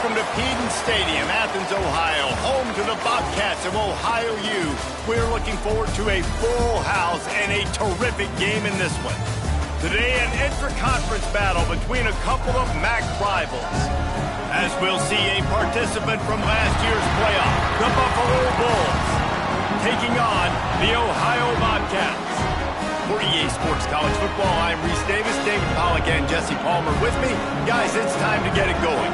Welcome to Peden Stadium, Athens, Ohio, home to the Bobcats of Ohio U. We're looking forward to a full house and a terrific game in this one. Today, an intra-conference battle between a couple of MAC rivals. As we'll see a participant from last year's playoff, the Buffalo Bulls, taking on the Ohio Bobcats. For EA Sports College Football, I'm Reese Davis, David Pollack, and Jesse Palmer with me. Guys, it's time to get it going.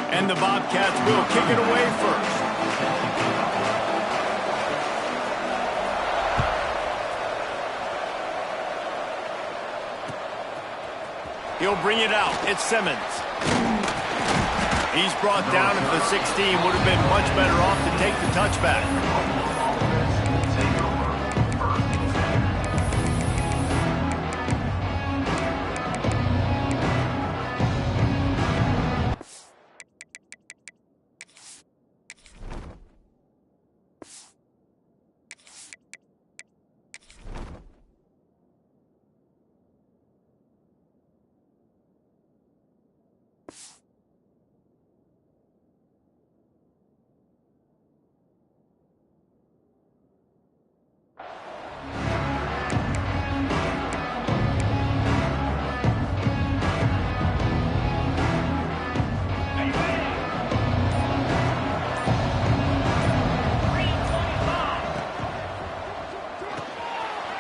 And the Bobcats will kick it away first. He'll bring it out. It's Simmons. He's brought down at the 16. Would have been much better off to take the touchback.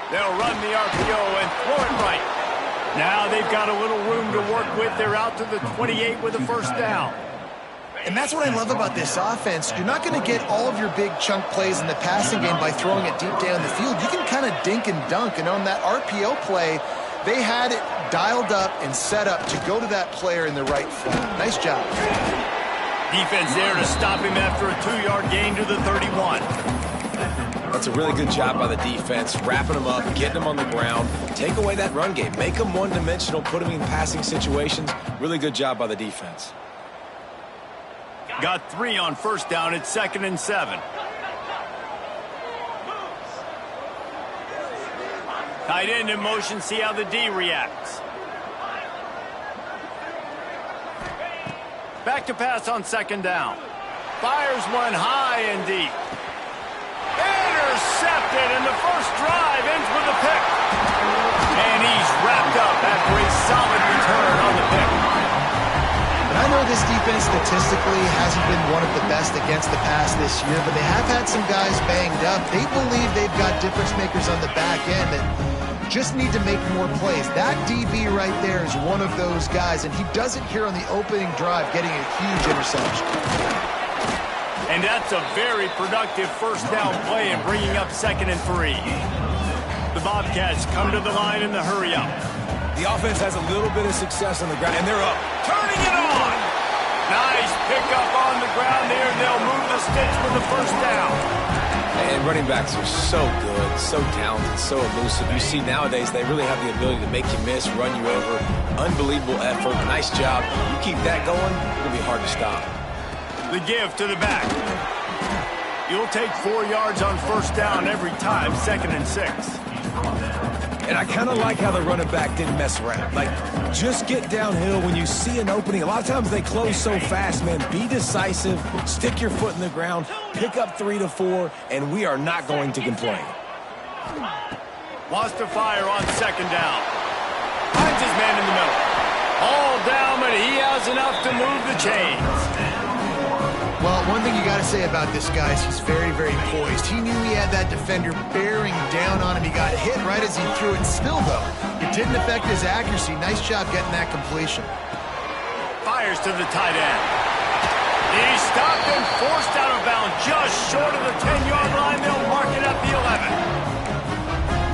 They'll run the RPO and throw it right. Now they've got a little room to work with. They're out to the 28 with a first down. And that's what I love about this offense. You're not going to get all of your big chunk plays in the passing game by throwing it deep down the field. You can kind of dink and dunk. And on that RPO play, they had it dialed up and set up to go to that player in the right flat. Nice job. Defense there to stop him after a 2-yard gain to the 31. That's a really good job by the defense, wrapping them up, getting them on the ground, take away that run game, make them one-dimensional, put them in passing situations. Really good job by the defense. Got 3 on first down. It's 2nd and 7. Tight end in motion. See how the D reacts. Back to pass on 2nd down. Fires one high and deep. Intercepted, and the first drive ends with a pick. And he's wrapped up after a solid return on the pick. And I know this defense statistically hasn't been one of the best against the pass this year, but they have had some guys banged up. They believe they've got difference makers on the back end that just need to make more plays. That DB right there is one of those guys, and he does it here on the opening drive, getting a huge interception. And that's a very productive first down play and bringing up 2nd and 3. The Bobcats come to the line in the hurry up. The offense has a little bit of success on the ground, and they're up. Turning it on. Nice pickup on the ground there. They'll move the sticks with the first down. And running backs are so good, so talented, so elusive. You see nowadays they really have the ability to make you miss, run you over. Unbelievable effort. Nice job. You keep that going, it's going to be hard to stop. The give to the back. You'll take 4 yards on first down every time, 2nd and 6. And I kind of like how the running back didn't mess around. Like, just get downhill when you see an opening. A lot of times they close so fast, man. Be decisive, stick your foot in the ground, pick up 3 to 4, and we are not going to complain. Wants to fire on 2nd down. Finds his man in the middle. All down, but he has enough to move the chains. Well, one thing you got to say about this guy is he's very, very poised. He knew he had that defender bearing down on him. He got hit right as he threw it. Still, though, it didn't affect his accuracy. Nice job getting that completion. Fires to the tight end. He's stopped and forced out of bounds just short of the 10-yard line. They'll mark it at the 11.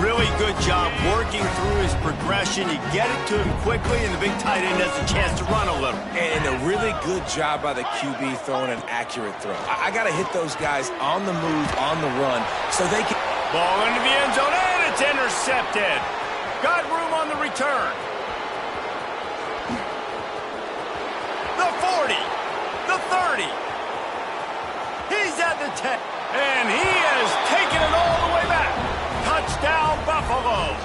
Really good job working through his progression. You get it to him quickly, and the big tight end has a chance to run a little. And a really good job by the QB throwing an accurate throw. I got to hit those guys on the move, on the run, so they can... Ball into the end zone, and it's intercepted. Got room on the return. the 10. And he has taken it all the way back. Touchdown, Buffalo.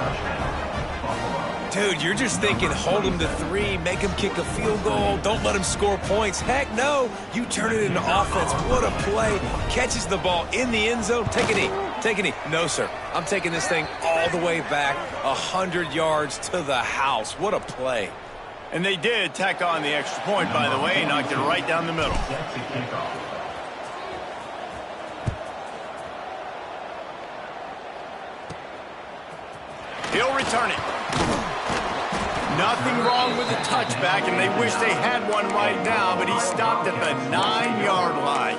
Dude, you're just thinking hold him to 3, make him kick a field goal, don't let him score points. Heck no, you turn it into offense. What a play. Catches the ball in the end zone. Take a knee. Take a knee. No, sir. I'm taking this thing all the way back 100 yards to the house. What a play. And they did tack on the extra point, by the way, knocked it right down the middle. He'll return it. Nothing wrong with the touchback, and they wish they had one right now, but he stopped at the 9-yard line.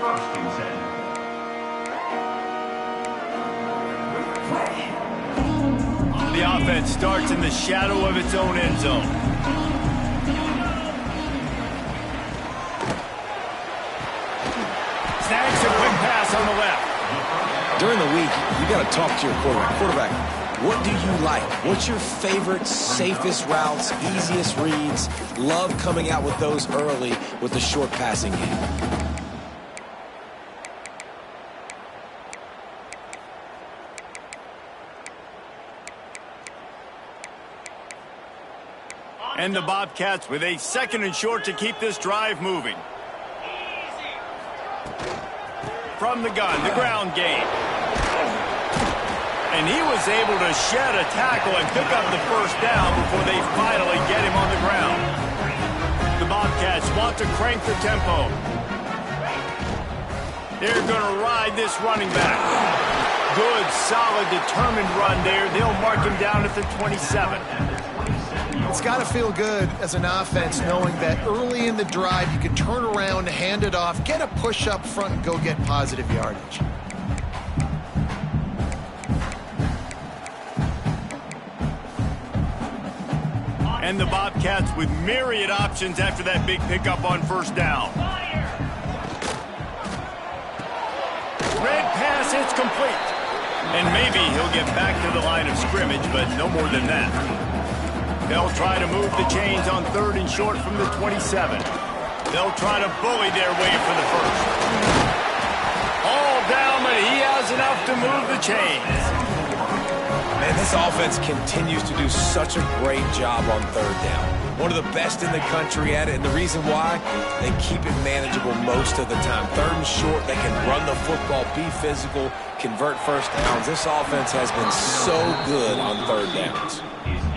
The offense starts in the shadow of its own end zone. Snags a quick pass on the left. During the week, you got to talk to your quarterback. What do you like? What's your favorite, safest routes, easiest reads? Love coming out with those early with the short passing game. And the Bobcats with a 2nd and short to keep this drive moving. From the gun, the ground game. And he was able to shed a tackle and pick up the first down before they finally get him on the ground. The Bobcats want to crank the tempo. They're going to ride this running back. Good, solid, determined run there. They'll mark him down at the 27. It's got to feel good as an offense knowing that early in the drive you can turn around, hand it off, get a push up front, and go get positive yardage. And the Bobcats with myriad options after that big pickup on first down. Red pass, it's complete. And maybe he'll get back to the line of scrimmage, but no more than that. They'll try to move the chains on 3rd and short from the 27. They'll try to bully their way for the first. All down, but he has enough to move the chains. Man, this offense continues to do such a great job on 3rd down. One of the best in the country at it, and the reason why, they keep it manageable most of the time. 3rd and short, they can run the football, be physical, convert first downs. This offense has been so good on 3rd downs.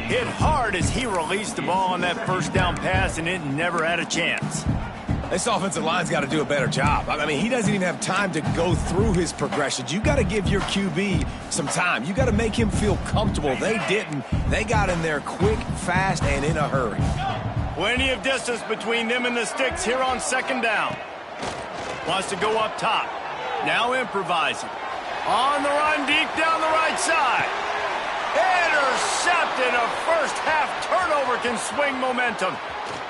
Hit hard as he released the ball on that first down pass, and it never had a chance. This offensive line's got to do a better job. I mean, he doesn't even have time to go through his progressions. You got to give your QB some time. You got to make him feel comfortable. They didn't. They got in there quick, fast, and in a hurry. Plenty of distance between them and the sticks here on 2nd down. Wants to go up top. Now improvising. On the run, deep down the right side. Intercepted. A first half turnover can swing momentum.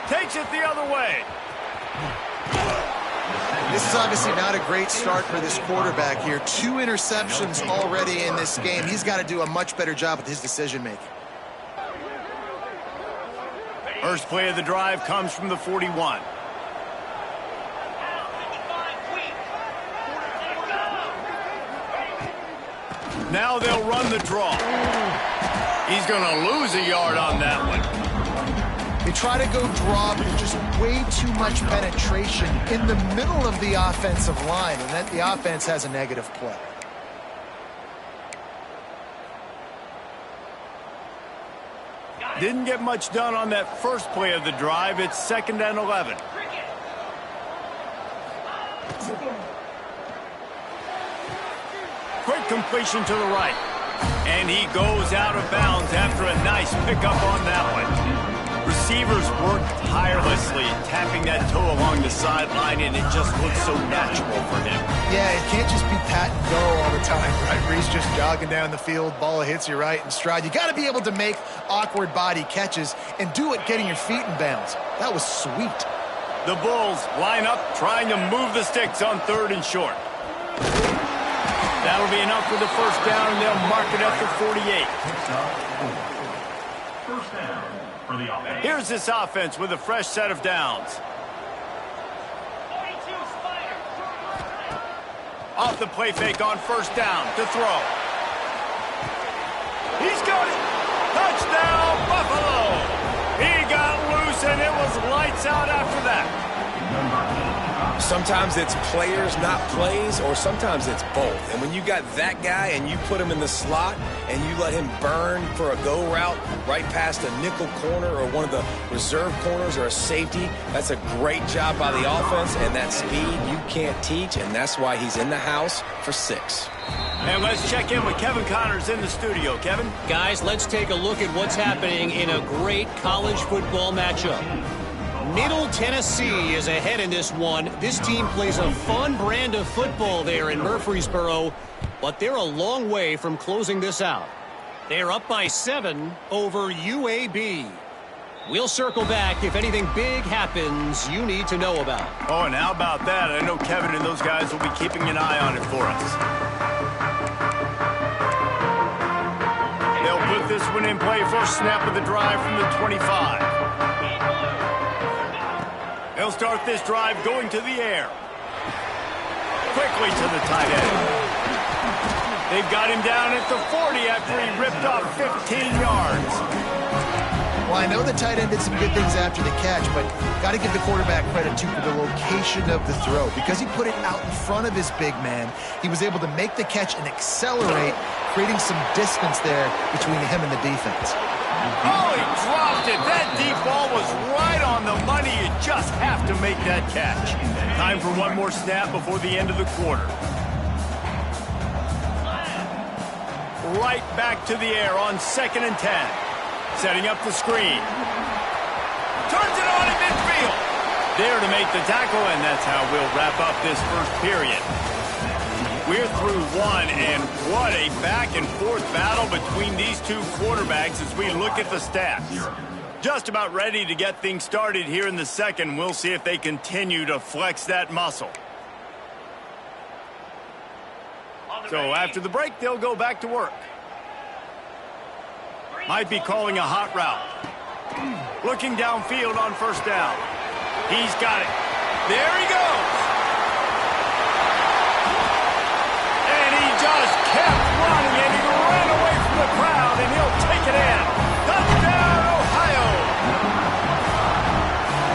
Takes it the other way. This is obviously not a great start for this quarterback here. 2 interceptions already in this game. He's got to do a much better job with his decision-making. First play of the drive comes from the 41. Now they'll run the draw. He's going to lose a yard on that one. They try to go draw, but there's just way too much penetration in the middle of the offensive line, and then the offense has a negative play. Didn't get much done on that first play of the drive. It's 2nd and 11. Quick completion to the right. And he goes out of bounds after a nice pickup on that one. Receivers work tirelessly, tapping that toe along the sideline, and it just looks so natural for him. Yeah, it can't just be pat and go all the time, right? Where he's just jogging down the field, ball hits you right in stride. You got to be able to make awkward body catches and do it getting your feet in bounds. That was sweet. The Bulls line up, trying to move the sticks on 3rd and short. That'll be enough for the first down, and they'll mark it at the 48. First down for the offense. Here's this offense with a fresh set of downs. Off the play fake on first down to throw. He's got it. Touchdown, Buffalo. He got loose, and it was lights out after that. Sometimes it's players, not plays, or sometimes it's both. And when you got that guy and you put him in the slot and you let him burn for a go route right past a nickel corner or one of the reserve corners or a safety, that's a great job by the offense, and that speed you can't teach, and that's why he's in the house for 6. And let's check in with Kevin Connors in the studio. Kevin? Guys, let's take a look at what's happening in a great college football matchup. Middle Tennessee is ahead in this one. This team plays a fun brand of football there in Murfreesboro, but they're a long way from closing this out. They're up by 7 over UAB. We'll circle back if anything big happens you need to know about. Oh, and how about that? I know Kevin and those guys will be keeping an eye on it for us. They'll put this one in play. First snap of the drive from the 25. They'll start this drive going to the air. Quickly to the tight end. They've got him down at the 40 after he ripped off 15 yards. Well, I know the tight end did some good things after the catch, but got to give the quarterback credit, too, for the location of the throw. Because he put it out in front of his big man, he was able to make the catch and accelerate, creating some distance there between him and the defense. Oh, he dropped it. That deep ball was right on the money. You just have to make that catch. Time for one more snap before the end of the quarter. Right back to the air on 2nd and 10. Setting up the screen. Turns it on in midfield. There to make the tackle, and that's how we'll wrap up this first period. We're through one, and what a back-and-forth battle between these two quarterbacks as we look at the stats. Just about ready to get things started here in the second. We'll see if they continue to flex that muscle. So after the break, they'll go back to work. Might be calling a hot route. Looking downfield on first down. He's got it. There he goes. Just kept running, and he ran away from the crowd, and he'll take it in. Touchdown, Ohio!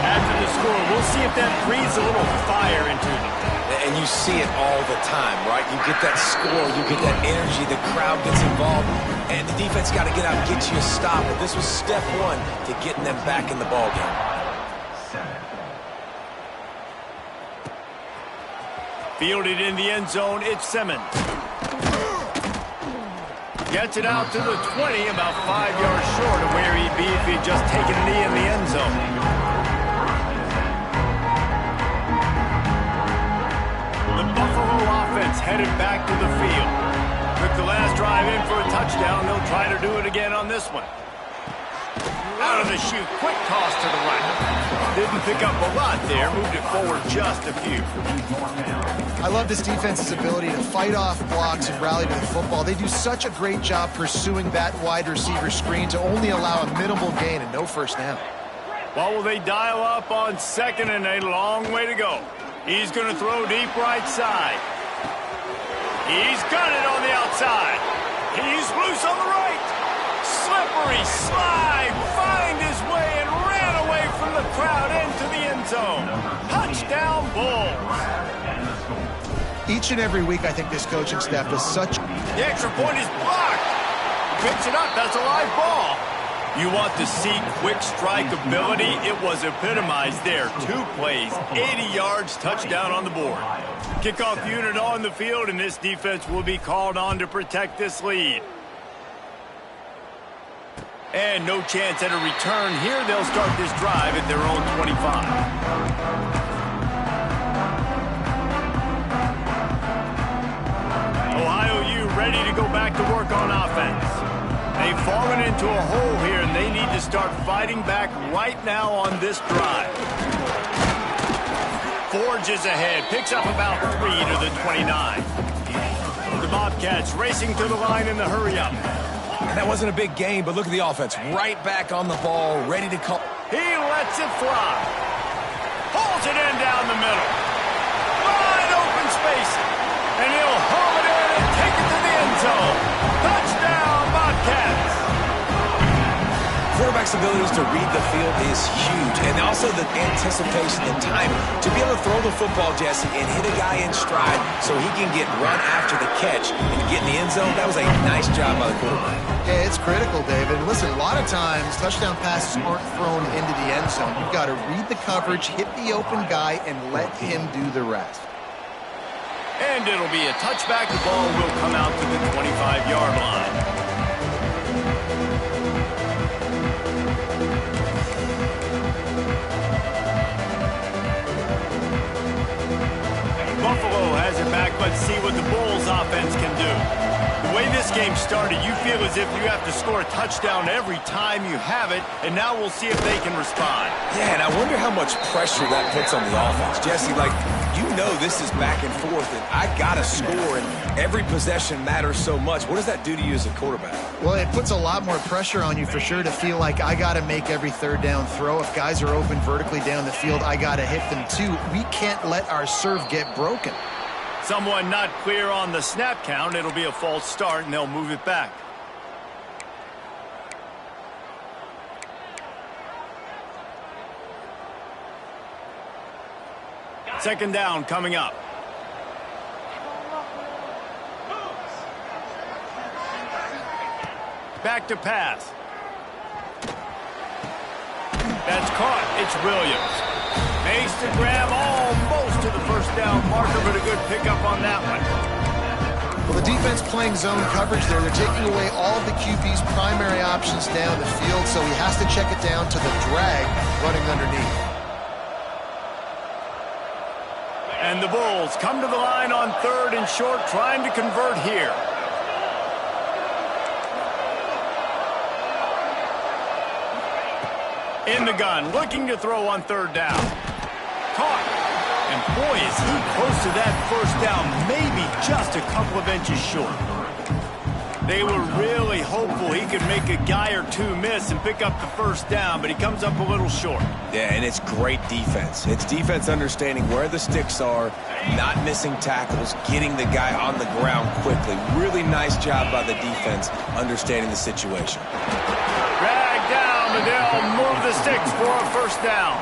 After the score, we'll see if that breathes a little fire into them. And you see it all the time, right? You get that score, you get that energy, the crowd gets involved, and the defense got to get out and get you a stop. But this was step one to getting them back in the ballgame. Fielded in the end zone, it's Simmons. Gets it out to the 20, about 5 yards short of where he'd be if he'd just taken a knee in the end zone. The Buffalo offense headed back to the field. Took the last drive in for a touchdown. They'll try to do it again on this one. Out of the chute, quick toss to the right. Didn't pick up a lot there, moved it forward just a few. I love this defense's ability to fight off blocks and rally to the football. They do such a great job pursuing that wide receiver screen to only allow a minimal gain and no first down. Well, will they dial up on 2nd and a long way to go? He's going to throw deep right side. He's got it on the outside. He's loose on the right. Slippery slide, find his way and ran away from the crowd into the end zone. Touchdown, Bulls. Each and every week, I think this coaching staff does such... The extra point is blocked. Picks it up. That's a live ball. You want to see quick strike ability? It was epitomized there. 2 plays, 80 yards, touchdown on the board. Kickoff unit on the field, and this defense will be called on to protect this lead. And no chance at a return here. They'll start this drive at their own 25. Ready to go back to work on offense. They've fallen into a hole here, and they need to start fighting back right now on this drive. Forges ahead, picks up about 3 to the 29. The Bobcats racing to the line in the hurry-up. And that wasn't a big game, but look at the offense. Right back on the ball, ready to call. He lets it fly. Pulls it in down the middle. Wide open space. And flexibility to read the field is huge. And also the anticipation, the timing. To be able to throw the football, Jesse, and hit a guy in stride so he can get run after the catch and get in the end zone, that was a nice job by the quarterback. Yeah, it's critical, David. Listen, a lot of times touchdown passes aren't thrown into the end zone. You've got to read the coverage, hit the open guy, and let him do the rest. And it'll be a touchback. The ball will come out to the 25-yard line. Buffalo has it back. Let's see what the Bulls offense can do. The way this game started, you feel as if you have to score a touchdown every time you have it, and now we'll see if they can respond. Yeah, and I wonder how much pressure that puts on the offense. Jesse, like, you know this is back and forth, and I got to score, and every possession matters so much. What does that do to you as a quarterback? Well, it puts a lot more pressure on you for sure to feel like I got to make every third down throw. If guys are open vertically down the field, I got to hit them too. We can't let our serve get broken. Someone not clear on the snap count. It'll be a false start, and they'll move it back. Second down coming up. Back to pass. That's caught. It's Williams. Makes the grab almost to the first down marker, but a good pickup on that one. Well, the defense playing zone coverage there. They're taking away all of the QB's primary options down the field, so he has to check it down to the drag running underneath. And the Bulls come to the line on third and short, trying to convert here. In the gun, looking to throw on third down. Caught. And boy, is he close to that first down, maybe just a couple of inches short. They were really hopeful he could make a guy or two miss and pick up the first down, but he comes up a little short. Yeah, and it's great defense. It's defense understanding where the sticks are, not missing tackles, getting the guy on the ground quickly. Really nice job by the defense understanding the situation. Drag down, and they'll move the sticks for a first down.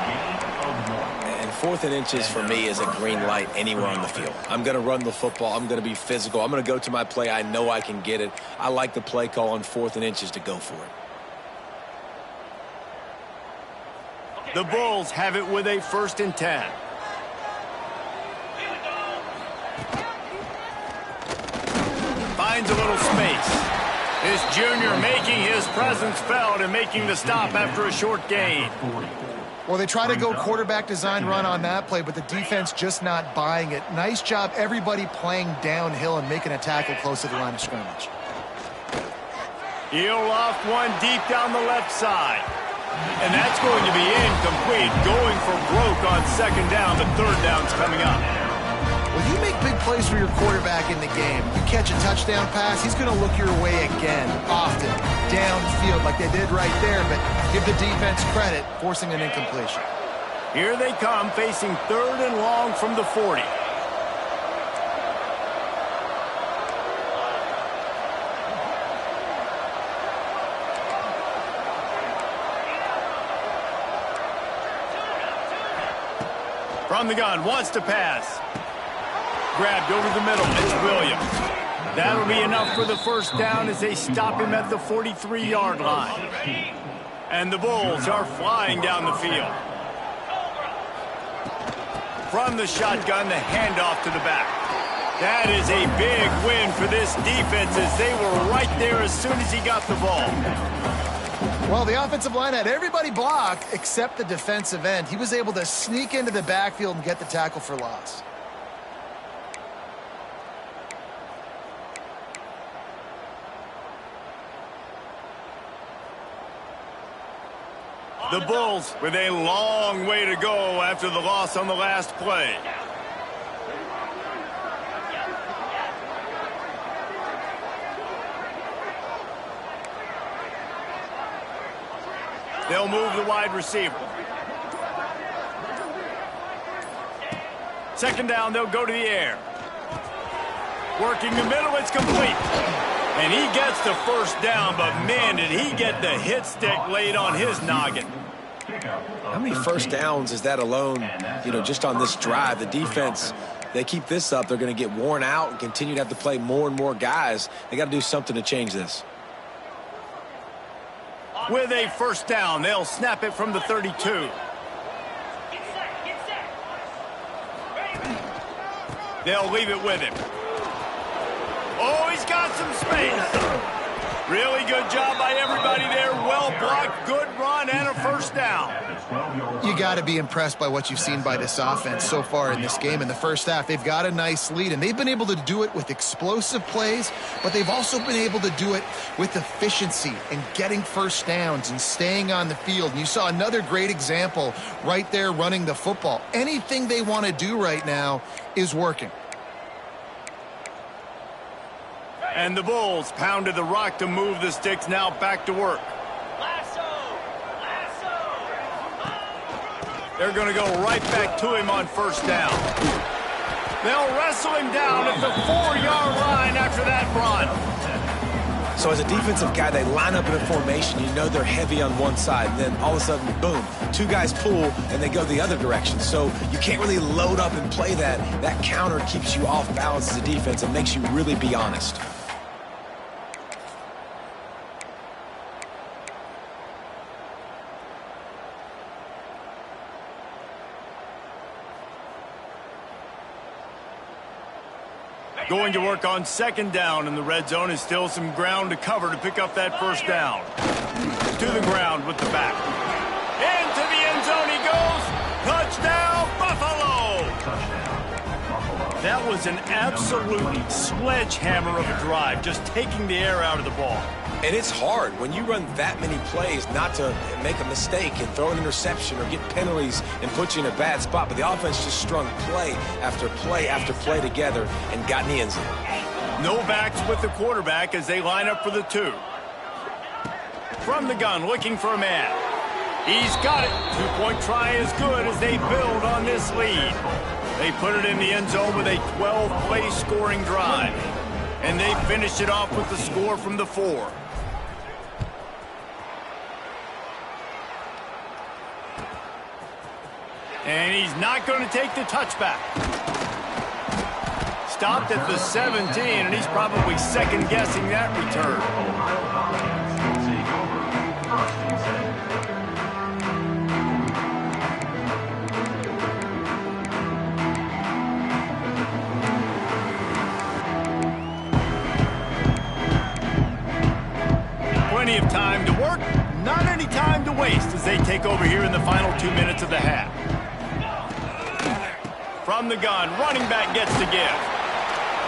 And 4th and inches for me is a green light anywhere on the field. I'm going to run the football. I'm going to be physical. I'm going to go to my play. I know I can get it. I like the play call on 4th and inches to go for it. The Bulls have it with a 1st and 10. Finds a little space. This junior making his presence felt and making the stop after a short gain. Well, they try to go quarterback design run on that play, but the defense just not buying it. Nice job, everybody playing downhill and making a tackle close to the line of scrimmage. He'll loft one deep down the left side. And that's going to be incomplete. Going for broke on second down. The third down's coming up. Well, you make big plays for your quarterback in the game. You catch a touchdown pass, he's going to look your way again, often, downfield like they did right there, but give the defense credit, forcing an incompletion. Here they come, facing 3rd and long from the 40. From the gun, wants to pass. Grabbed over the middle, it's Williams. That'll be enough for the first down as they stop him at the 43-yard line. And the Bulls are flying down the field. From the shotgun, the handoff to the back. That is a big win for this defense as they were right there as soon as he got the ball. Well, the offensive line had everybody blocked except the defensive end. He was able to sneak into the backfield and get the tackle for loss. The Bulls with a long way to go after the loss on the last play. They'll move the wide receiver. Second down, they'll go to the air. Working the middle, it's complete. And he gets the first down, but man, did he get the hit stick laid on his noggin. How many first downs is that alone, just on this drive? The defense, they keep this up, they're going to get worn out and continue to have to play more and more guys. They got to do something to change this. With a first down, they'll snap it from the 32. They'll leave it with him. Oh, he's got some space. Really good job by everybody there. Well blocked, good run, and a first down. You got to be impressed by what you've seen by this offense so far in this game. In the first half, they've got a nice lead, and they've been able to do it with explosive plays, but they've also been able to do it with efficiency and getting first downs and staying on the field. And you saw another great example right there running the football. Anything they want to do right now is working. And the Bulls pounded the rock to move the sticks, now back to work. They're going to go right back to him on first down. They'll wrestle him down at the 4-yard line after that run. So as a defensive guy, they line up in a formation. You know they're heavy on one side. And then all of a sudden, boom, two guys pull, and they go the other direction. So you can't really load up and play that. That counter keeps you off balance as a defense and makes you really be honest. Going to work on second down in the red zone. Is still some ground to cover to pick up that first down. To the ground with the back. Into the end zone he goes. Touchdown, Buffalo! That was an absolute sledgehammer of a drive, just taking the air out of the ball. And it's hard when you run that many plays not to make a mistake and throw an interception or get penalties and put you in a bad spot. But the offense just strung play after play after play together and got in the end zone. No backs with the quarterback as they line up for the 2. From the gun, looking for a man. He's got it. 2-point try is good as they build on this lead. They put it in the end zone with a 12-play scoring drive. And they finish it off with the score from the 4. And he's not going to take the touchback. Stopped at the 17, and he's probably second-guessing that return. Plenty of time to work, not any time to waste as they take over here in the final 2 minutes of the half. From the gun, running back gets to give.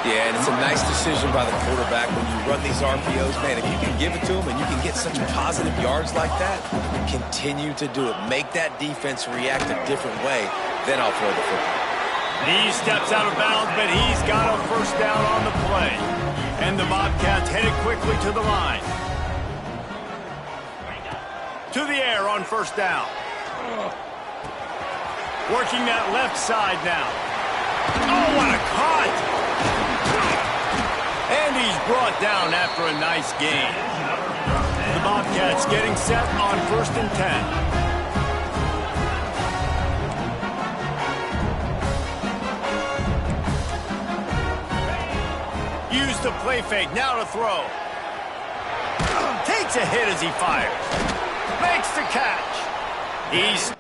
Yeah, and it's a nice decision by the quarterback when you run these RPOs. Man, if you can give it to them and you can get such positive yards like that, continue to do it. Make that defense react a different way, then I'll throw the football. He steps out of bounds, but he's got a first down on the play. And the Bobcats headed quickly to the line. To the air on first down. Working that left side now. Oh, what a cut! And he's brought down after a nice gain. The Bobcats getting set on 1st and 10. Used the play fake, now to throw. Takes a hit as he fires. Makes the catch. He's...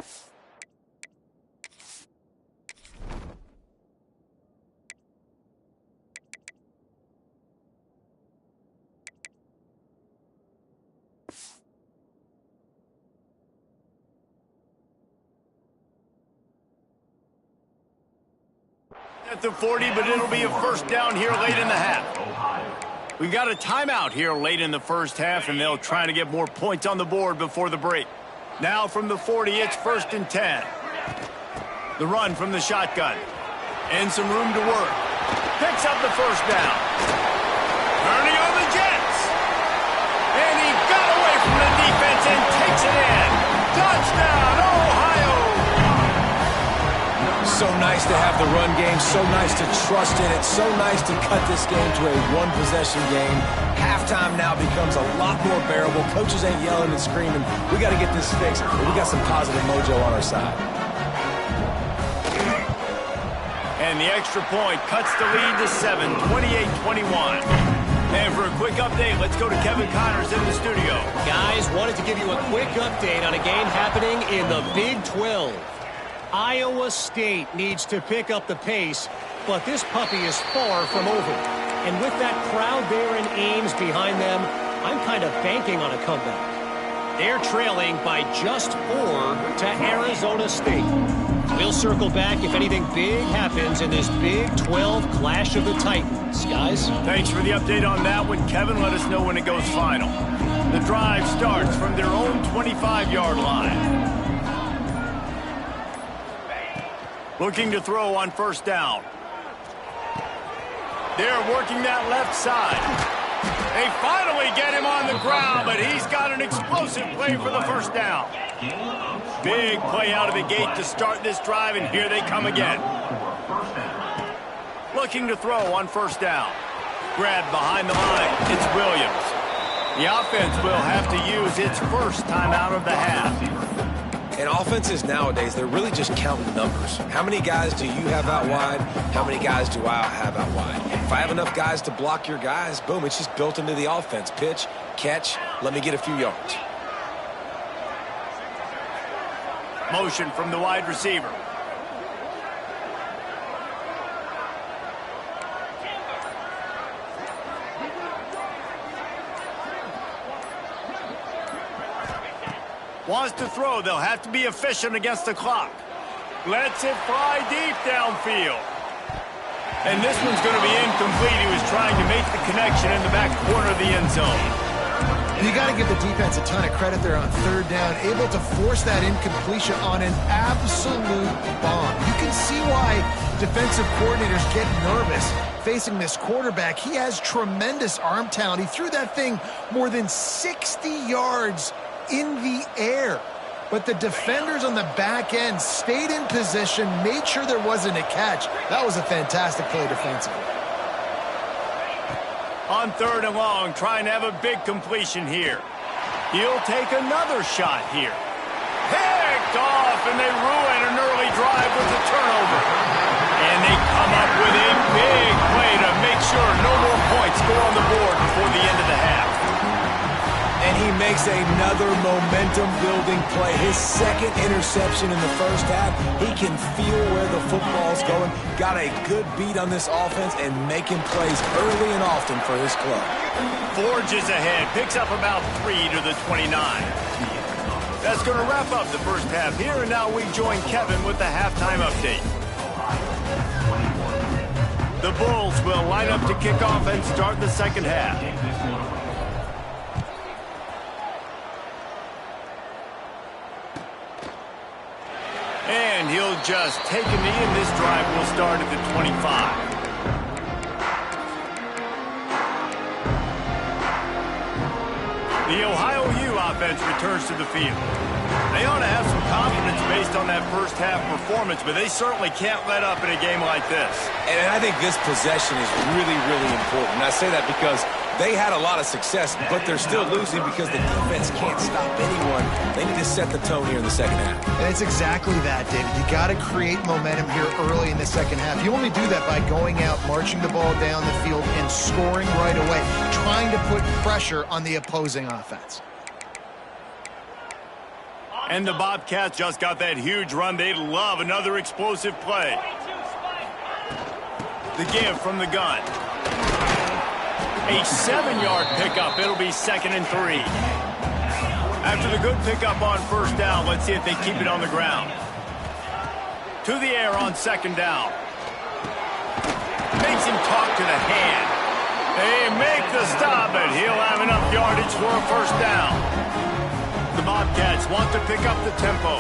at the 40, but it'll be a first down here late in the half. We've got a timeout here late in the first half, and they'll try to get more points on the board before the break. Now from the 40, it's 1st and 10. The run from the shotgun. And some room to work. Picks up the first down. Turning on the Jets. And he got away from the defense and takes it in. Touchdown, Ohio! So nice to have the run game, so nice to trust in it, so nice to cut this game to a one-possession game. Halftime now becomes a lot more bearable. Coaches ain't yelling and screaming. We got to get this fixed, but we got some positive mojo on our side. And the extra point cuts the lead to 7, 28-21. And for a quick update, let's go to Kevin Connors in the studio. Guys, wanted to give you a quick update on a game happening in the Big 12. Iowa State needs to pick up the pace, but this puppy is far from over. And with that crowd there in Ames behind them, I'm kind of banking on a comeback. They're trailing by just 4 to Arizona State. We'll circle back if anything big happens in this Big 12 Clash of the Titans. Guys? Thanks for the update on that one, Kevin. Let us know when it goes final. The drive starts from their own 25-yard line. Looking to throw on first down. They're working that left side. They finally get him on the ground, but he's got an explosive play for the first down. Big play out of the gate to start this drive, and here they come again. Looking to throw on first down. Grabbed behind the line. It's Williams. The offense will have to use its first timeout of the half. And offenses nowadays, they're really just counting numbers. How many guys do you have out wide? How many guys do I have out wide? If I have enough guys to block your guys, boom, it's just built into the offense. Pitch, catch, let me get a few yards. Motion from the wide receiver. Wants to throw. They'll have to be efficient against the clock. Lets it fly deep downfield. And this one's going to be incomplete. He was trying to make the connection in the back corner of the end zone. And you got to give the defense a ton of credit there on third down, able to force that incompletion on an absolute bomb. You can see why defensive coordinators get nervous facing this quarterback. He has tremendous arm talent. He threw that thing more than 60 yards in the air. But the defenders on the back end stayed in position, made sure there wasn't a catch. That was a fantastic play defensively. On third and long, trying to have a big completion here. He'll take another shot here. Picked off, and they ruin an early drive with the turnover. And they come up with a big play to make sure no more points go on the board before the end of the half. And he makes another momentum-building play. His second interception in the first half. He can feel where the football's going. Got a good beat on this offense and making plays early and often for his club. Forges ahead. Picks up about 3 to the 29. That's going to wrap up the first half here. And now we join Kevin with the halftime update. The Bulls will line up to kick off and start the second half. And he'll just take a knee, and this drive will start at the 25. The Ohio U offense returns to the field. They ought to have some confidence based on that first half performance, but they certainly can't let up in a game like this. And I think this possession is really, really important. And I say that because they had a lot of success, but they're still losing because the defense can't stop anyone. They need to set the tone here in the second half. And it's exactly that, David. You got to create momentum here early in the second half. You only do that by going out, marching the ball down the field, and scoring right away, trying to put pressure on the opposing offense. And the Bobcats just got that huge run. They'd love another explosive play. The give from the gun. A 7-yard pickup. It'll be 2nd and 3. After the good pickup on first down, let's see if they keep it on the ground. To the air on 2nd down. Makes him talk to the hand. They make the stop, and he'll have enough yardage for a first down. The Bobcats want to pick up the tempo.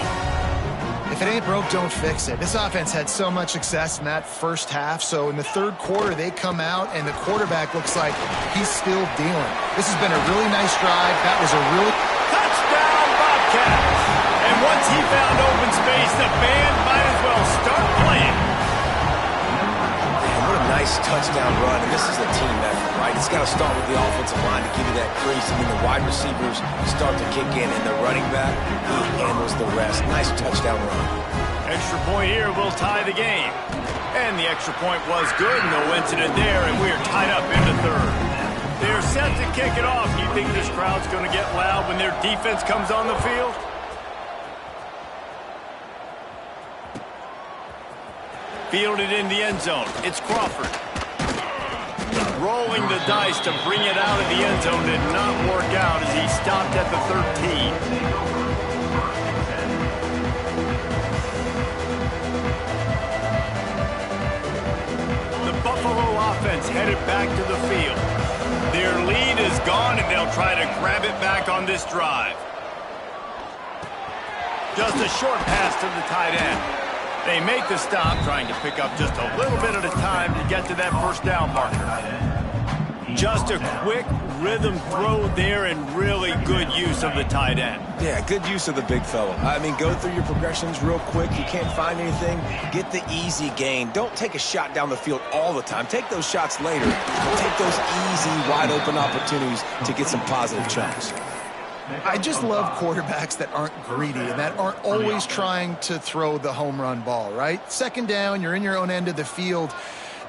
If it ain't broke, don't fix it. This offense had so much success in that first half, so in the third quarter, they come out, and the quarterback looks like he's still dealing. This has been a really nice drive. That was a really... Touchdown, Bobcats! And once he found open space, the band might as well start playing. just got to start with the offensive line to give you that crease. I mean, the wide receivers start to kick in, and the running back, he handles the rest. Nice touchdown run. Extra point here will tie the game. And the extra point was good. No incident there, and we are tied up into third. They're set to kick it off. You think this crowd's going to get loud when their defense comes on the field? Fielded in the end zone. It's Crawford. Rolling the dice to bring it out of the end zone did not work out as he stopped at the 13. The Buffalo offense headed back to the field. Their lead is gone, and they'll try to grab it back on this drive. Just a short pass to the tight end. They make the stop, trying to pick up just a little bit at a time to get to that first down marker. Just a quick rhythm throw there and really good use of the tight end. Yeah, good use of the big fella. I mean, go through your progressions real quick. You can't find anything, get the easy gain. Don't take a shot down the field all the time. Take those shots later. Take those easy, wide-open opportunities to get some positive chunks. I just love quarterbacks that aren't greedy and that aren't always trying to throw the home run ball, right? Second down, you're in your own end of the field.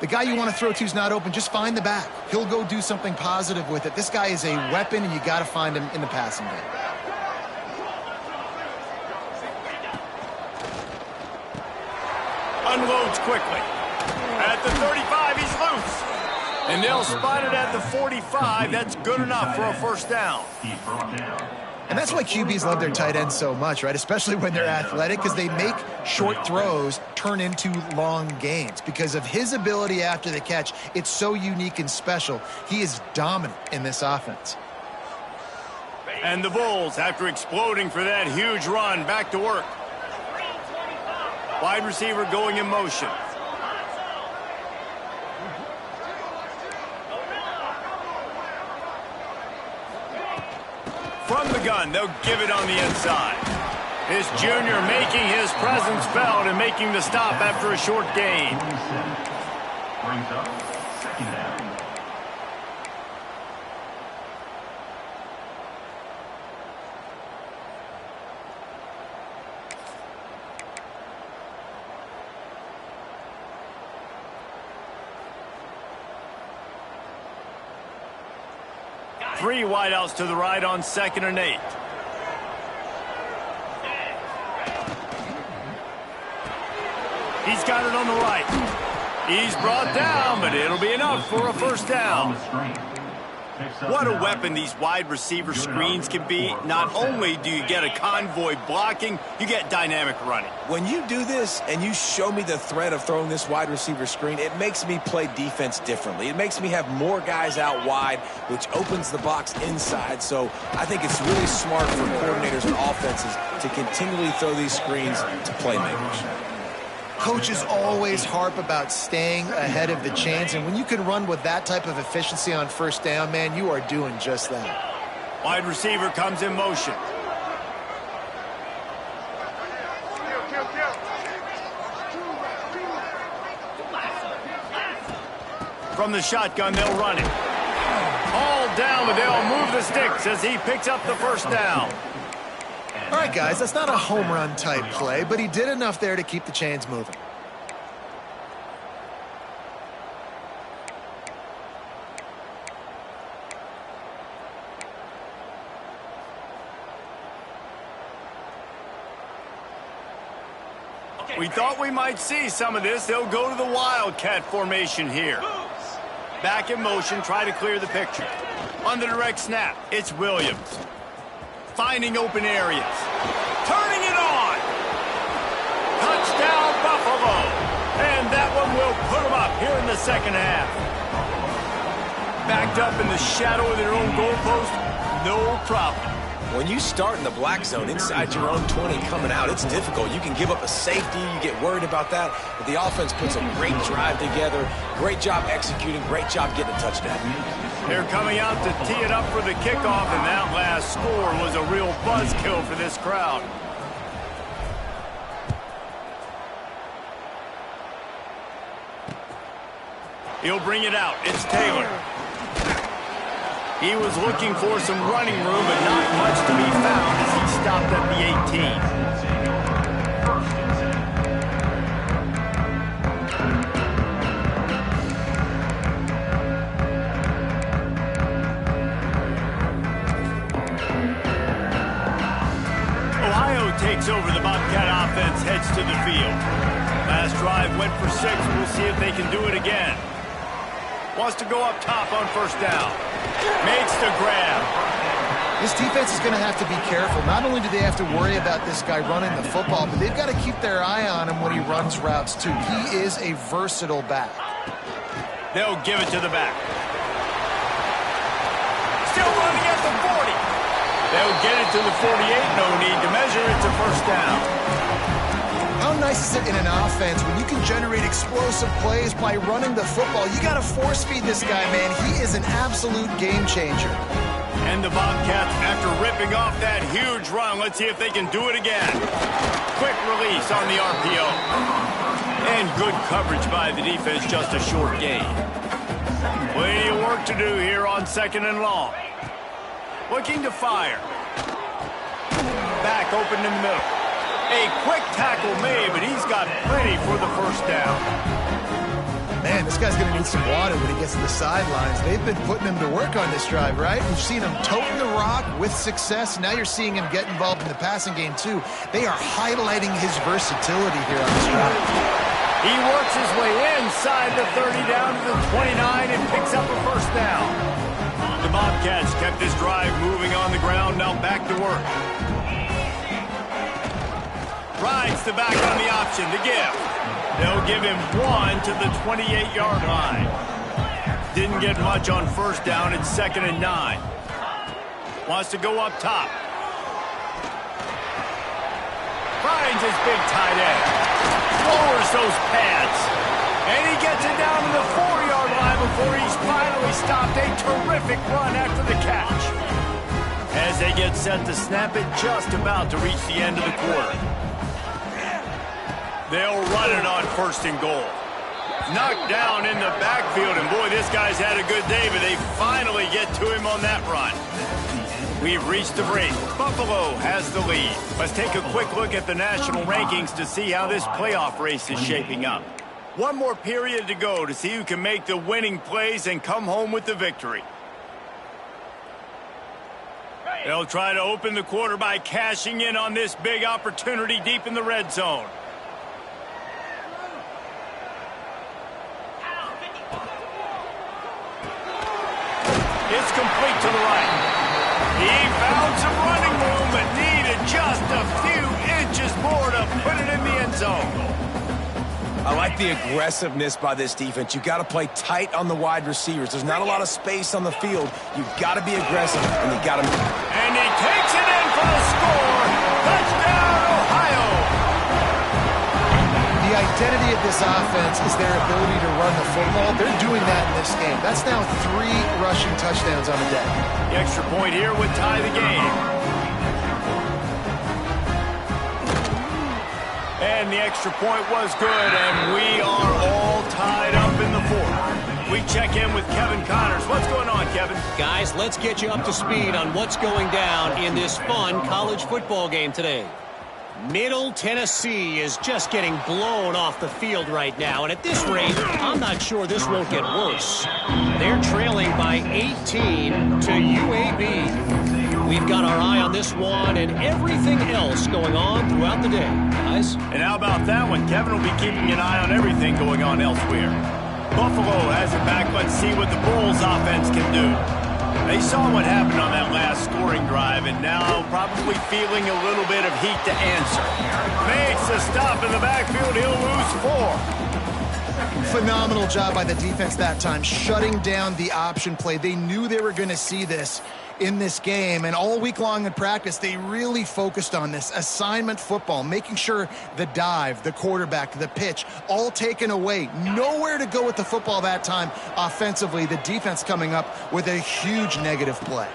The guy you want to throw to is not open. Just find the back. He'll go do something positive with it. This guy is a weapon, and you got to find him in the passing game. Unloads quickly. At the 35, he's loose. And they'll spot it at the 45. That's good enough for a first down. And that's why QBs love their tight ends so much, right? Especially when they're athletic, because they make short throws turn into long gains. Because of his ability after the catch, it's so unique and special. He is dominant in this offense. And the Bulls, after exploding for that huge run, back to work. Wide receiver going in motion. From the gun, they'll give it on the inside. This junior making his presence felt and making the stop after a short gain. Brings up second down. Three wideouts to the right on 2nd and 8. He's got it on the right. He's brought down, but it'll be enough for a first down. What a weapon these wide receiver screens can be. Not only do you get a convoy blocking, you get dynamic running. When you do this and you show me the threat of throwing this wide receiver screen, it makes me play defense differently. It makes me have more guys out wide, which opens the box inside. So I think it's really smart for coordinators and offenses to continually throw these screens to playmakers. Coaches always harp about staying ahead of the chains, and when you can run with that type of efficiency on first down, man, you are doing just that. Wide receiver comes in motion. From the shotgun, they'll run it. All down, but they'll move the sticks as he picks up the first down. All right, guys, that's not a home run type play, but he did enough there to keep the chains moving. We thought we might see some of this. They'll go to the Wildcat formation here. Back in motion, try to clear the picture. On the direct snap, it's Williams. Finding open areas. Turning it on. Touchdown, Buffalo. And that one will put them up here in the second half. Backed up in the shadow of their own goalpost, no problem. When you start in the black zone inside your own 20 coming out, it's difficult. You can give up a safety. You get worried about that. But the offense puts a great drive together. Great job executing. Great job getting a touchdown. They're coming out to tee it up for the kickoff, and that last score was a real buzzkill for this crowd. He'll bring it out. It's Taylor. He was looking for some running room, but not much to be found as he stopped at the 18. Ohio takes over. The Bobcat offense heads to the field. Last drive went for 6. We'll see if they can do it again. Wants to go up top on first down. Makes the grab. This defense is going to have to be careful. Not only do they have to worry about this guy running the football, but they've got to keep their eye on him when he runs routes, too. He is a versatile back. They'll give it to the back. Still running at the 40. They'll get it to the 48. No need to measure it to first down. How nice is it in an offense when you can generate explosive plays by running the football? You got to force feed this guy, man. He is an absolute game changer. And the Bobcats, after ripping off that huge run, let's see if they can do it again. Quick release on the RPO. And good coverage by the defense, just a short gain. Plenty of work to do here on 2nd and long. Looking to fire. Back open in the middle. A quick tackle made, but he's got plenty for the first down. Man, this guy's going to need some water when he gets to the sidelines. They've been putting him to work on this drive, right? We've seen him toting the rock with success. Now you're seeing him get involved in the passing game, too. They are highlighting his versatility here on this drive. He works his way inside the 30 down to the 29 and picks up a first down. The Bobcats kept this drive moving on the ground, now back to work. Rides the back on the option to give. They'll give him 1 to the 28-yard line. Didn't get much on first down. It's 2nd and 9. Wants to go up top. Finds his big tight end. Lowers those pads. And he gets it down to the 4-yard line before he's finally stopped. A terrific run after the catch. As they get set to snap it, just about to reach the end of the quarter. They'll run it on 1st and goal. Knocked down in the backfield, and boy, this guy's had a good day, but they finally get to him on that run. We've reached the break. Buffalo has the lead. Let's take a quick look at the national rankings to see how this playoff race is shaping up. One more period to go to see who can make the winning plays and come home with the victory. They'll try to open the quarter by cashing in on this big opportunity deep in the red zone. It's complete to the right. He found some running room, but needed just a few inches more to put it in the end zone. I like the aggressiveness by this defense. You got to play tight on the wide receivers. There's not a lot of space on the field. You got to be aggressive, and you got to. And he takes it in for the score. Touchdown, Ohio. The identity of this offense is their ability to run the football. They're doing that in this game. That's now 3 rushing touchdowns on the day. The extra point here would tie the game. And the extra point was good, and we are all tied up in the 4th. We check in with Kevin Connors. What's going on, Kevin? Guys, let's get you up to speed on what's going down in this fun college football game today. Middle Tennessee is just getting blown off the field right now, and at this rate, I'm not sure this won't get worse. They're trailing by 18 to UAB. We've got our eye on this one and everything else going on throughout the day, guys. And how about that one? Kevin will be keeping an eye on everything going on elsewhere. Buffalo has it back. Let's see what the Bulls offense can do. They saw what happened on that last scoring drive, and now probably feeling a little bit of heat to answer. Makes a stop in the backfield. He'll lose 4. Phenomenal job by the defense that time, shutting down the option play. They knew they were going to see this in this game, and all week long in practice, they really focused on this assignment football, making sure the dive, the quarterback, the pitch, all taken away. Nowhere to go with the football that time offensively. The defense coming up with a huge negative play.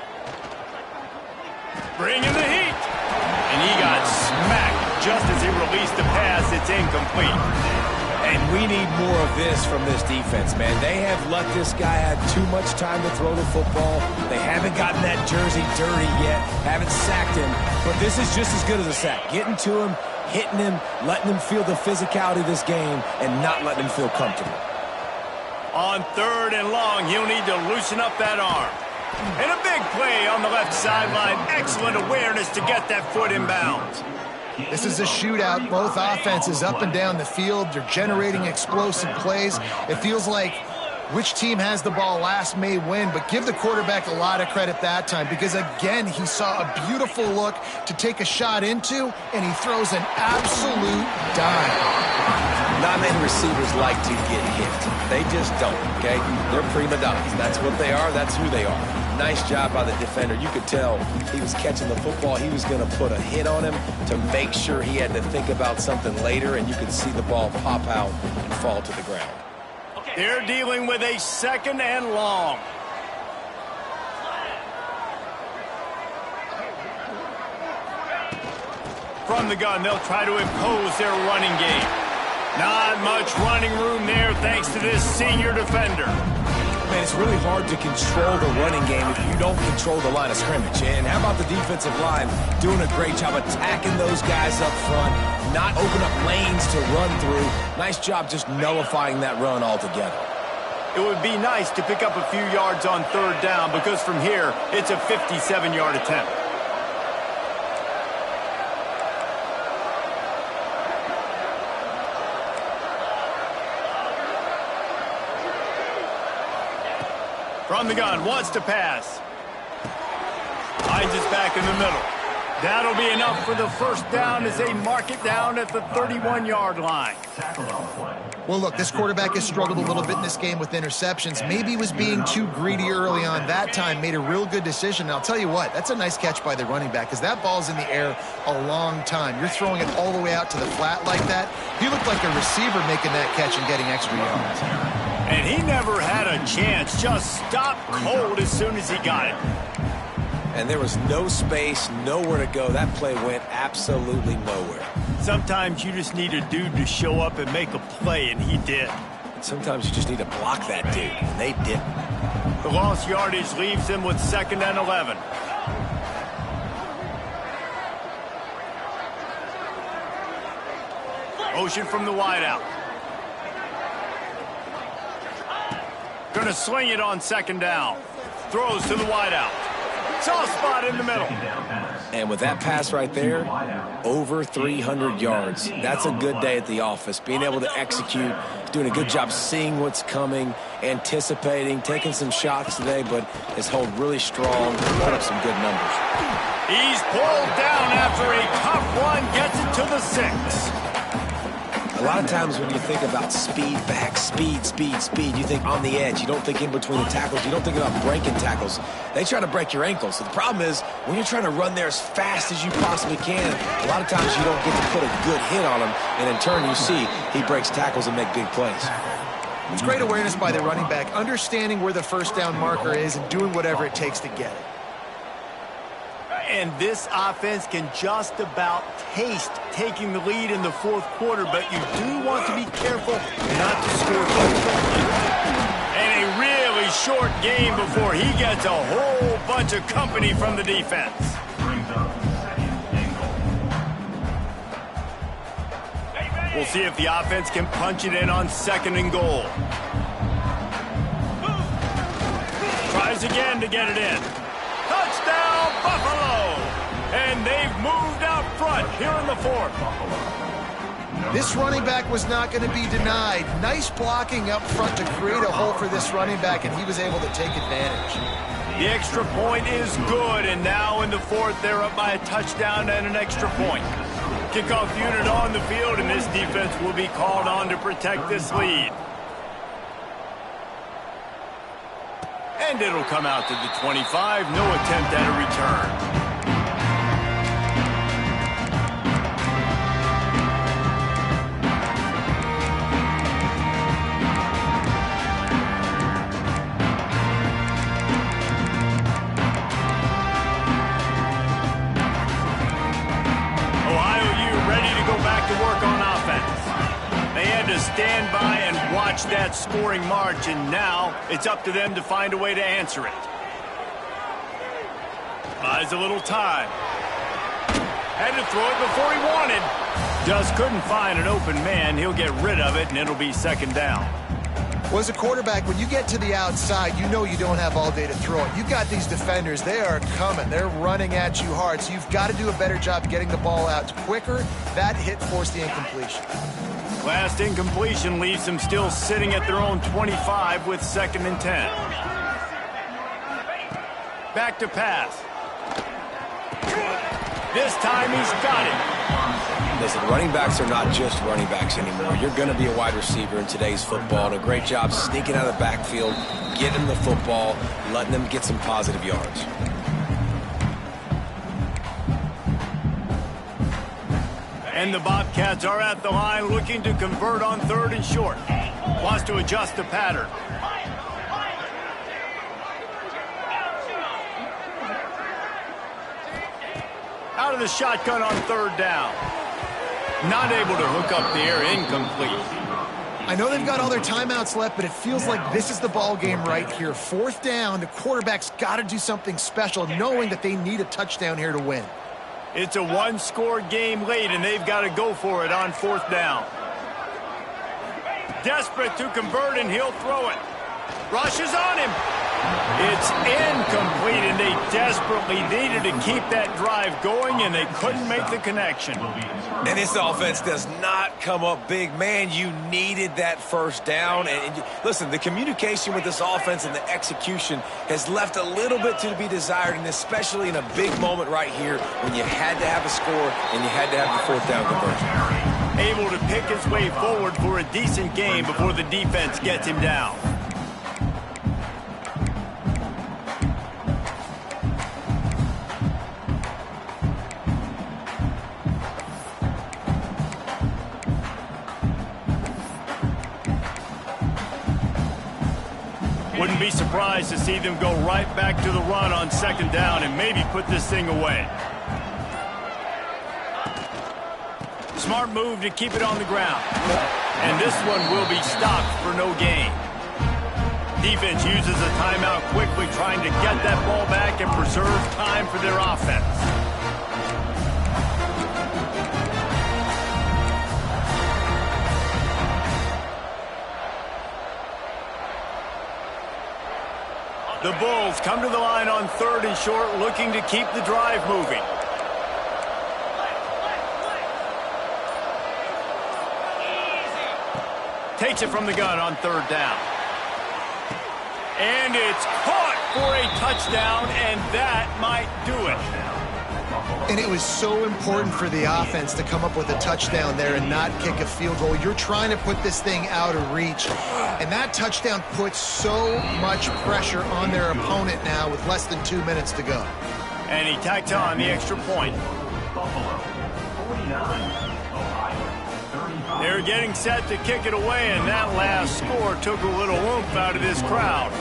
Bringing the heat. And he got smacked just as he released the pass. It's incomplete. A And we need more of this from this defense, man. They have let this guy have too much time to throw the football. They haven't gotten that jersey dirty yet, haven't sacked him. But this is just as good as a sack. Getting to him, hitting him, letting him feel the physicality of this game, and not letting him feel comfortable. On 3rd and long, he'll need to loosen up that arm. And a big play on the left sideline. Excellent awareness to get that foot in bounds. This is a shootout. Both offenses up and down the field. They're generating explosive plays. It feels like which team has the ball last may win, but give the quarterback a lot of credit that time because, again, he saw a beautiful look to take a shot into, and he throws an absolute dime. Not many receivers like to get hit. They just don't, okay? They're prima donnas. That's what they are. That's who they are. Nice job by the defender. You could tell he was catching the football. He was going to put a hit on him to make sure he had to think about something later, and you could see the ball pop out and fall to the ground. They're dealing with a 2nd and long. From the gun, they'll try to impose their running game. Not much running room there thanks to this senior defender. Man, it's really hard to control the running game if you don't control the line of scrimmage. And how about the defensive line doing a great job attacking those guys up front, not open up lanes to run through. Nice job just nullifying that run altogether. It would be nice to pick up a few yards on 3rd down because from here, it's a 57-yard attempt. From the gun, wants to pass. Finds us back in the middle. That'll be enough for the 1st down as they mark it down at the 31-yard line. Well, look, this quarterback has struggled a little bit in this game with interceptions. Maybe he was being too greedy early on. That time made a real good decision. And I'll tell you what, that's a nice catch by the running back because that ball's in the air a long time. You're throwing it all the way out to the flat like that. He looked like a receiver making that catch and getting extra yards. And he never had a chance. Just stopped cold as soon as he got it. And there was no space, nowhere to go. That play went absolutely nowhere. Sometimes you just need a dude to show up and make a play, and he did. And sometimes you just need to block that dude, and they didn't. The lost yardage leaves him with 2nd and 11. Motion from the wideout. Going to sling it on 2nd down. Throws to the wideout. Soft spot in the middle. And with that pass right there, over 300 yards. That's a good day at the office. Being able to execute, doing a good job seeing what's coming, anticipating, taking some shots today, but has held really strong, put up some good numbers. He's pulled down after a tough run, gets it to the 6. A lot of times when you think about speed back, speed, you think on the edge. You don't think in between the tackles. You don't think about breaking tackles. They try to break your ankles. So the problem is when you're trying to run there as fast as you possibly can, a lot of times you don't get to put a good hit on him. And in turn, you see he breaks tackles and make big plays. It's great awareness by the running back, understanding where the 1st down marker is and doing whatever it takes to get it. And this offense can just about taste taking the lead in the 4th quarter, but you do want to be careful not to score quickly. And a really short game before he gets a whole bunch of company from the defense. We'll see if the offense can punch it in on 2nd and goal. Tries again to get it in. Touchdown, Buffalo! And they've moved out front here in the 4th. This running back was not going to be denied. Nice blocking up front to create a hole for this running back, and he was able to take advantage. The extra point is good, and now in the 4th, they're up by a touchdown and an extra point. Kickoff unit on the field, and this defense will be called on to protect this lead. And it'll come out to the 25. No attempt at a return. Ohio U ready to go back to work on offense. They had to stand watched that scoring march, and now it's up to them to find a way to answer it. Buys a little time. Had to throw it before he wanted. Just couldn't find an open man. He'll get rid of it, and it'll be second down. Well, as a quarterback, when you get to the outside, you know you don't have all day to throw it. You've got these defenders. They are coming. They're running at you hard, so you've got to do a better job getting the ball out quicker. That hit forced the incompletion. Last incompletion leaves them still sitting at their own 25 with 2nd and 10. Back to pass. This time he's got it. Listen, running backs are not just running backs anymore. You're going to be a wide receiver in today's football. And a great job sneaking out of the backfield, getting the football, letting them get some positive yards. And the Bobcats are at the line looking to convert on 3rd and short. Wants to adjust the pattern. Out of the shotgun on 3rd down. Not able to hook up the air, incomplete. I know they've got all their timeouts left, but it feels like this is the ball game right here. 4th down, the quarterback's got to do something special, knowing that they need a touchdown here to win. It's a one-score game late, and they've got to go for it on 4th down. Desperate to convert, and he'll throw it. Rushes on him. It's incomplete, and they desperately needed to keep that drive going, and they couldn't make the connection. And this offense does not come up big. Man, you needed that 1st down. And listen, the communication with this offense and the execution has left a little bit to be desired, and especially in a big moment right here when you had to have a score and you had to have the 4th down conversion. Able to pick his way forward for a decent game before the defense gets him down. Wouldn't be surprised to see them go right back to the run on 2nd down and maybe put this thing away. Smart move to keep it on the ground. And this one will be stopped for no gain. Defense uses a timeout quickly, trying to get that ball back and preserve time for their offense. The Bulls come to the line on 3rd and short, looking to keep the drive moving. Takes it from the gun on 3rd down. And it's caught for a touchdown, and that might do it. And it was so important for the offense to come up with a touchdown there and not kick a field goal. You're trying to put this thing out of reach. And that touchdown puts so much pressure on their opponent now with less than 2 minutes to go. And he tacked on the extra point. Buffalo, 49, Ohio, 35. They're getting set to kick it away, and that last score took a little oomph out of this crowd.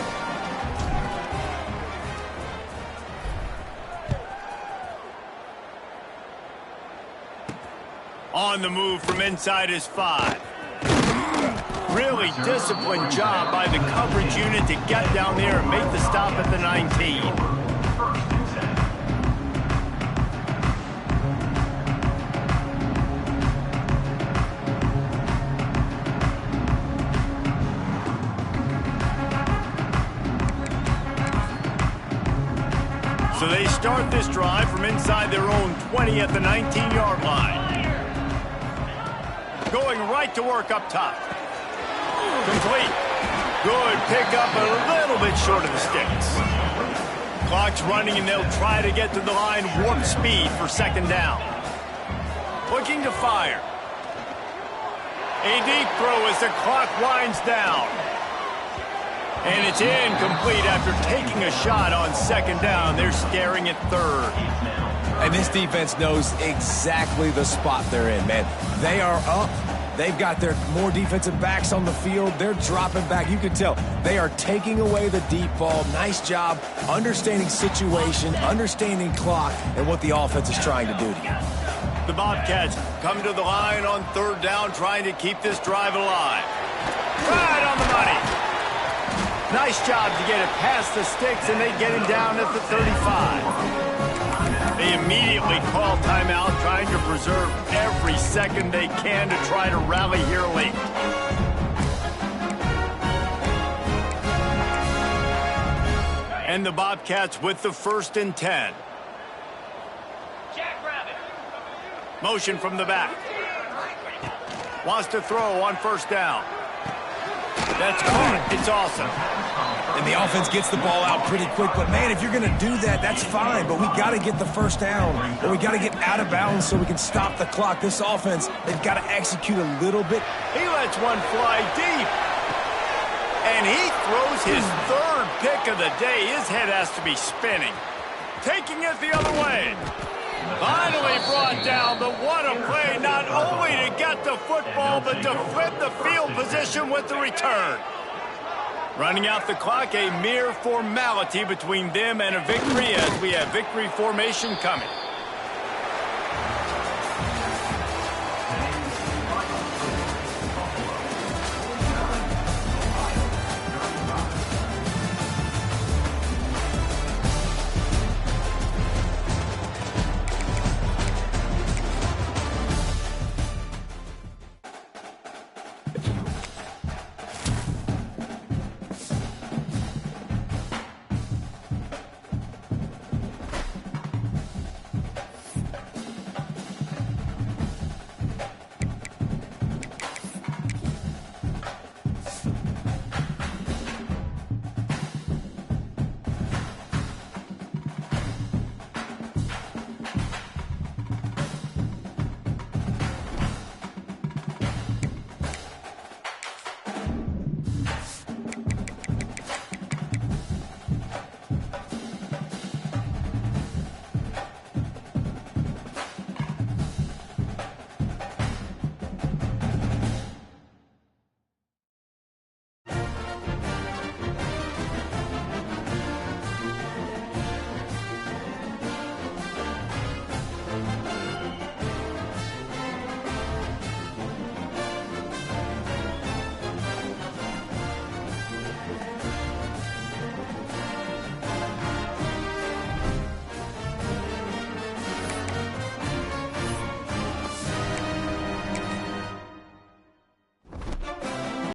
On the move from inside his 5. Really disciplined job by the coverage unit to get down there and make the stop at the 19. So they start this drive from inside their own 20 at the 19-yard line. Going right to work up top. Complete. Good pickup, a little bit short of the sticks. Clock's running, and they'll try to get to the line warp speed for 2nd down. Looking to fire. A deep throw as the clock winds down. And it's incomplete after taking a shot on 2nd down. They're staring at 3rd. And this defense knows exactly the spot they're in, man. They are up. They've got their more defensive backs on the field. They're dropping back. You can tell they are taking away the deep ball. Nice job understanding situation, understanding clock, and what the offense is trying to do to you. The Bobcats come to the line on 3rd down, trying to keep this drive alive. Right Nice job to get it past the sticks, and they get him down at the 35. They immediately call timeout, trying to preserve every second they can to try to rally here late. And the Bobcats with the 1st and 10. Motion from the back. Wants to throw on 1st down. That's caught. It's awesome. And the offense gets the ball out pretty quick. But, man, if you're going to do that, that's fine. But we got to get the 1st down, or we got to get out of bounds so we can stop the clock. This offense, they've got to execute a little bit. He lets one fly deep. And he throws his 3rd pick of the day. His head has to be spinning. Taking it the other way. Finally brought down, but what a play, not only to get the football, but to flip the field position with the return. Running out the clock, a mere formality between them and a victory as we have victory formation coming.